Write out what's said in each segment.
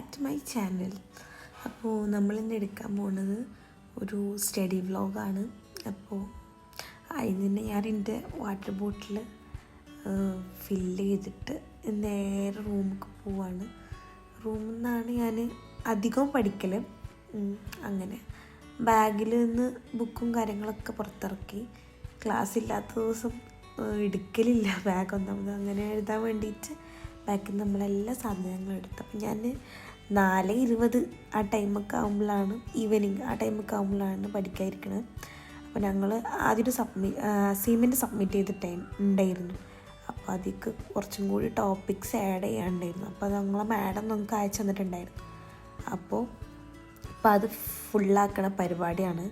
Back to my channel. അപ്പോൾ നമ്മളിന്ന് എടുക്കാൻ പോകുന്നത് ഒരു സ്റ്റഡി വ്ലോഗാണ്. അപ്പോൾ അതിന് ഞാൻ എൻ്റെ വാട്ടർ ബോട്ടിൽ ഫില്ല് ചെയ്തിട്ട് നേരെ റൂമിലേക്ക് പോവാണ്. റൂമിൽ നിന്നാണ് ഞാൻ അധികവും പഠിക്കൽ. അങ്ങനെ ബാഗിൽ നിന്ന് ബുക്കും കാര്യങ്ങളൊക്കെ പുറത്തിറക്കി. ക്ലാസ് ഇല്ലാത്ത ദിവസം എടുക്കലില്ല ബാഗ് ഒന്നാമത്. അങ്ങനെ എഴുതാൻ വേണ്ടിയിട്ട് ബാക്കിൽ നമ്മളെല്ലാ സാധനങ്ങളും എടുത്തു. അപ്പം ഞാൻ 4:20 ആ ടൈമൊക്കെ ആകുമ്പോഴാണ്, ഈവനിങ് ആ ടൈമൊക്കെ ആകുമ്പോഴാണ് പഠിക്കാതിരിക്കുന്നത്. അപ്പോൾ ഞങ്ങൾ ആദ്യം അസൈൻമെൻറ്റ് സബ്മിറ്റ് ചെയ്ത ടൈം ഉണ്ടായിരുന്നു. അപ്പോൾ അതിലേക്ക് കുറച്ചും കൂടി ടോപ്പിക്സ് ആഡ് ചെയ്യാനുണ്ടായിരുന്നു. അപ്പോൾ അത് ഞങ്ങളെ മാഡം നമുക്ക് അയച്ചു തന്നിട്ടുണ്ടായിരുന്നു. അപ്പോൾ അത് ഫുള്ളാക്കണ പരിപാടിയാണ്.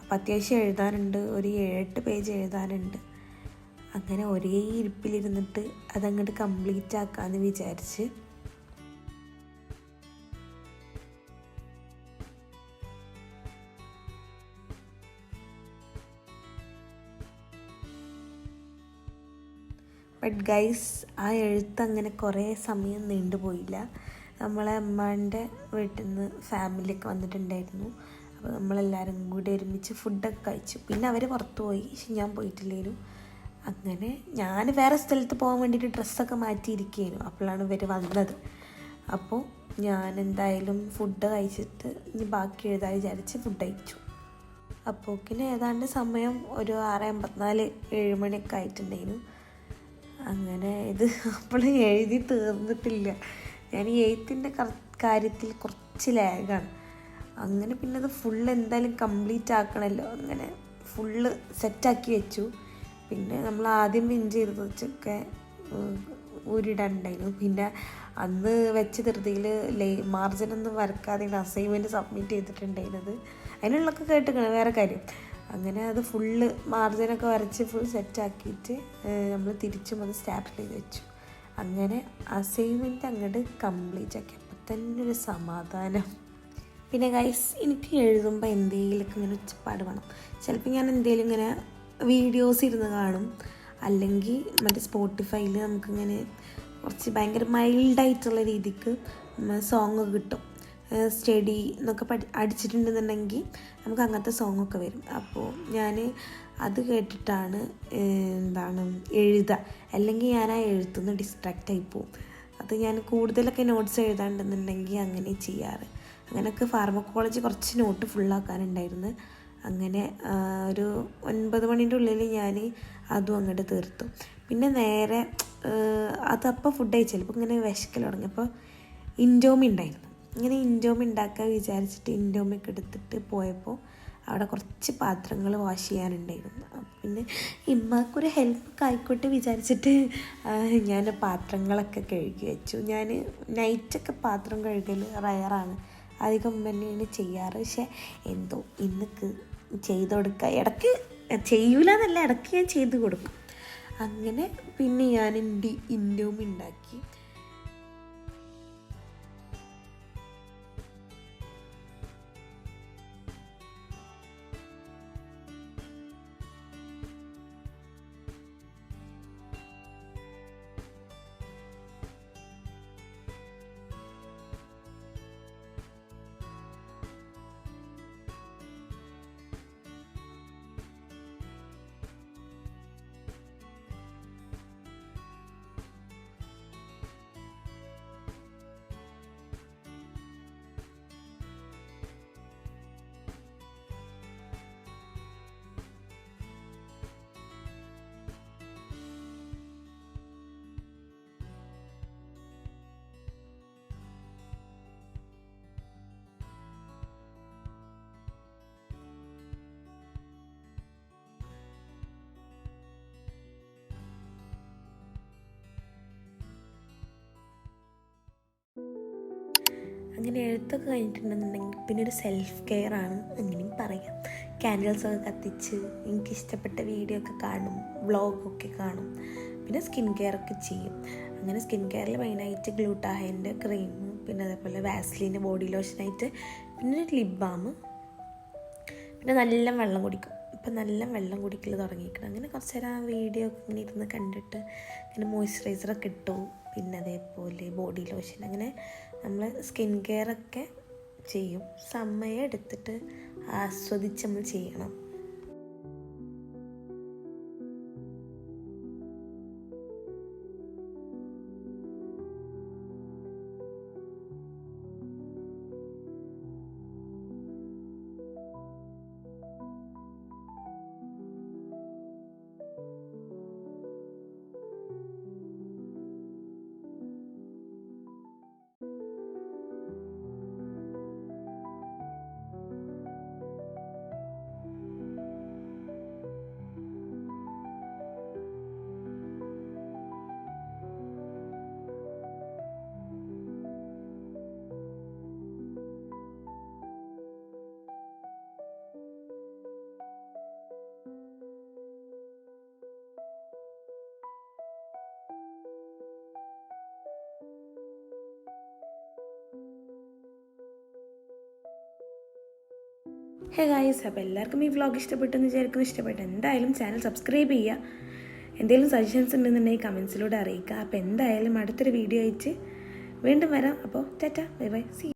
അപ്പോൾ അത്യാവശ്യം എഴുതാനുണ്ട്, ഒരു 7-8 പേജ് എഴുതാനുണ്ട്. അങ്ങനെ ഒരേ ഇരിപ്പിലിരുന്നിട്ട് അതങ്ങോട്ട് കംപ്ലീറ്റ് ആക്കാമെന്ന് വിചാരിച്ച് ബട്ട് ഗൈസ്, ആ എഴുത്ത് അങ്ങനെ കുറേ സമയം നീണ്ടുപോയില്ല. നമ്മളെ അമ്മാൻ്റെ വീട്ടിൽ നിന്ന് ഫാമിലിയൊക്കെ വന്നിട്ടുണ്ടായിരുന്നു. അപ്പോൾ നമ്മളെല്ലാവരും കൂടി ഒരുമിച്ച് ഫുഡൊക്കെ കഴിച്ചു. പിന്നെ അവർ പുറത്തു പോയി, പക്ഷെ ഞാൻ പോയിട്ടില്ലേലും. അങ്ങനെ ഞാൻ വേറെ സ്ഥലത്ത് പോകാൻ വേണ്ടിയിട്ട് ഡ്രസ്സൊക്കെ മാറ്റിയിരിക്കുകയായിരുന്നു. അപ്പോഴാണ് ഇവർ വന്നത്. അപ്പോൾ ഞാൻ എന്തായാലും ഫുഡ് കഴിച്ചിട്ട് ഇനി ബാക്കി എഴുതാൻ വിചാരിച്ച് ഫുഡ് കഴിച്ചു. അപ്പോക്കിന് ഏതാണ്ട് സമയം ഒരു 6:54-7 മണിയൊക്കെ ആയിട്ടുണ്ടായിരുന്നു. അങ്ങനെ ഇത് അപ്പോൾ എഴുതി തീർന്നിട്ടില്ല. ഞാൻ ഈ എഴുത്തിൻ്റെ കാര്യത്തിൽ കുറച്ച് ലാഗാണ്. അങ്ങനെ പിന്നെ അത് ഫുള്ള് എന്തായാലും കംപ്ലീറ്റ് ആക്കണമല്ലോ. അങ്ങനെ ഫുള്ള് സെറ്റാക്കി വെച്ചു. പിന്നെ നമ്മൾ ആദ്യം പിൻ ചെയ്ത് വെച്ചൊക്കെ ഊരിടാനുണ്ടായിരുന്നു. പിന്നെ അന്ന് വെച്ച ധൃതിയിൽ മാർജിനൊന്നും വരക്കാതെയാണ് അസൈൻമെൻറ്റ് സബ്മിറ്റ് ചെയ്തിട്ടുണ്ടായിരുന്നത്. അതിനുള്ളൊക്കെ കേട്ടിക്കണം, വേറെ കാര്യം. അങ്ങനെ അത് ഫുള്ള് മാർജിനൊക്കെ വരച്ച് ഫുൾ സെറ്റാക്കിയിട്ട് നമ്മൾ തിരിച്ചും അത് സ്റ്റാപ്പിൽ ചെയ്ത് വെച്ചു. അങ്ങനെ അസൈൻമെൻറ്റ് അങ്ങോട്ട് കംപ്ലീറ്റ് ആക്കി. അപ്പം തന്നെ ഒരു സമാധാനം. പിന്നെ ഗൈസ്, എനിക്ക് എഴുതുമ്പോൾ എന്തെങ്കിലുമൊക്കെ ഇങ്ങനെ ഉച്ചപ്പാട് വേണം. ചിലപ്പോൾ ഞാൻ എന്തെങ്കിലും ഇങ്ങനെ വീഡിയോസ് ഇരുന്ന് കാണും, അല്ലെങ്കിൽ മറ്റേ സ്പോട്ടിഫൈയിൽ നമുക്കിങ്ങനെ കുറച്ച് ഭയങ്കര മൈൽഡായിട്ടുള്ള രീതിക്ക് സോങ്ങ് കിട്ടും. സ്റ്റഡി എന്നൊക്കെ അടിച്ചിട്ടുണ്ടെന്നുണ്ടെങ്കിൽ നമുക്ക് അങ്ങനത്തെ സോങ്ങൊക്കെ വരും. അപ്പോൾ ഞാൻ അത് കേട്ടിട്ടാണ് എഴുതുക. അല്ലെങ്കിൽ ഞാൻ ആ എഴുത്തുനിന്ന് ഡിസ്ട്രാക്റ്റായി പോവും. അത് ഞാൻ കൂടുതലൊക്കെ നോട്ട്സ് എഴുതാണ്ടെന്നുണ്ടെങ്കിൽ അങ്ങനെ ചെയ്യാറ്. അങ്ങനെയൊക്കെ ഫാർമക്കോളജി കുറച്ച് നോട്ട് ഫുള്ളാക്കാനുണ്ടായിരുന്നു. അങ്ങനെ ഒരു 9 മണീൻ്റെ ഉള്ളിൽ ഞാൻ അതും അങ്ങോട്ട് തീർത്തു. പിന്നെ നേരെ അതപ്പോൾ ഫുഡ് കഴിച്ചു. ചിലപ്പോൾ ഇങ്ങനെ വിശക്കൽ തുടങ്ങിയപ്പോൾ ഇൻഡോമി ഉണ്ടായിരുന്നു. ഇങ്ങനെ ഇൻഡോമി ഉണ്ടാക്കാൻ വിചാരിച്ചിട്ട് ഇൻഡോമിയൊക്കെ എടുത്തിട്ട് പോയപ്പോൾ അവിടെ കുറച്ച് പാത്രങ്ങൾ വാഷ് ചെയ്യാനുണ്ടായിരുന്നു. പിന്നെ ഇമ്മക്കൊരു ഹെൽപ്പ് ആയിക്കോട്ടെ വിചാരിച്ചിട്ട് ഞാൻ പാത്രങ്ങളൊക്കെ കഴുകി വെച്ചു. ഞാൻ നൈറ്റൊക്കെ പാത്രം കഴുകൽ റയറാണ്, അധികം തന്നെയാണ് ചെയ്യാറ്. പക്ഷേ എന്തോ ഇന്നക്ക് ചെയ്ത് കൊടുക്കുക, ഇടയ്ക്ക് ചെയ്യൂലെന്നല്ല, ഇടയ്ക്ക് ഞാൻ ചെയ്ത് കൊടുക്കും. അങ്ങനെ പിന്നെ ഞാൻ എൻ്റെ ഇൻഡോമി ഉണ്ടാക്കി. അങ്ങനെ എഴുത്തൊക്കെ കഴിഞ്ഞിട്ടുണ്ടെന്നുണ്ടെങ്കിൽ പിന്നെ ഒരു സെൽഫ് കെയർ ആണ്, അങ്ങനെയും പറയാം. ക്യാൻഡിൽസൊക്കെ കത്തിച്ച് എനിക്കിഷ്ടപ്പെട്ട വീഡിയോ ഒക്കെ കാണും, വ്ളോഗൊക്കെ കാണും. പിന്നെ സ്കിൻ കെയർ ഒക്കെ ചെയ്യും. അങ്ങനെ സ്കിൻ കെയറിൽ മെയിനായിട്ട് ഗ്ലൂട്ടാഹൈൻ്റെ ക്രീം, പിന്നെ അതേപോലെ വാസ്ലിൻ്റെ ബോഡി ലോഷനായിട്ട്, പിന്നെ ഒരു ലിപ് ബാം, പിന്നെ നല്ല വെള്ളം കുടിക്കും. ഇപ്പം നല്ല വെള്ളം കുടിക്കൽ തുടങ്ങിയിരിക്കണം. അങ്ങനെ കുറച്ച് നേരം വീഡിയോ ഒക്കെ ഇങ്ങനെ ഇരുന്ന് കണ്ടിട്ട് ഇങ്ങനെ മോയ്സ്ചറൈസറൊക്കെ ഇട്ടു. പിന്നെ അതേപോലെ ബോഡി ലോഷൻ, അങ്ങനെ നമ്മൾ സ്കിൻ കെയറൊക്കെ ചെയ്യും. സമയം എടുത്തിട്ട് ആസ്വദിച്ച് നമ്മൾ ചെയ്യണം. ഹേ ഗായ്സ്, അപ്പോൾ എല്ലാവർക്കും ഈ വ്ളോഗ് ഇഷ്ടപ്പെട്ടെന്ന് വിചാരിക്കുന്നു. ഇഷ്ടപ്പെട്ടു എന്തായാലും ചാനൽ സബ്സ്ക്രൈബ് ചെയ്യുക. എന്തെങ്കിലും സജഷൻസ് ഉണ്ടെന്നുണ്ടെങ്കിൽ കമൻസിലൂടെ അറിയിക്കുക. അപ്പോൾ എന്തായാലും അടുത്തൊരു വീഡിയോ അയച്ച് വീണ്ടും വരാം. അപ്പോൾ ടാറ്റ, ബൈ ബൈ, സീ.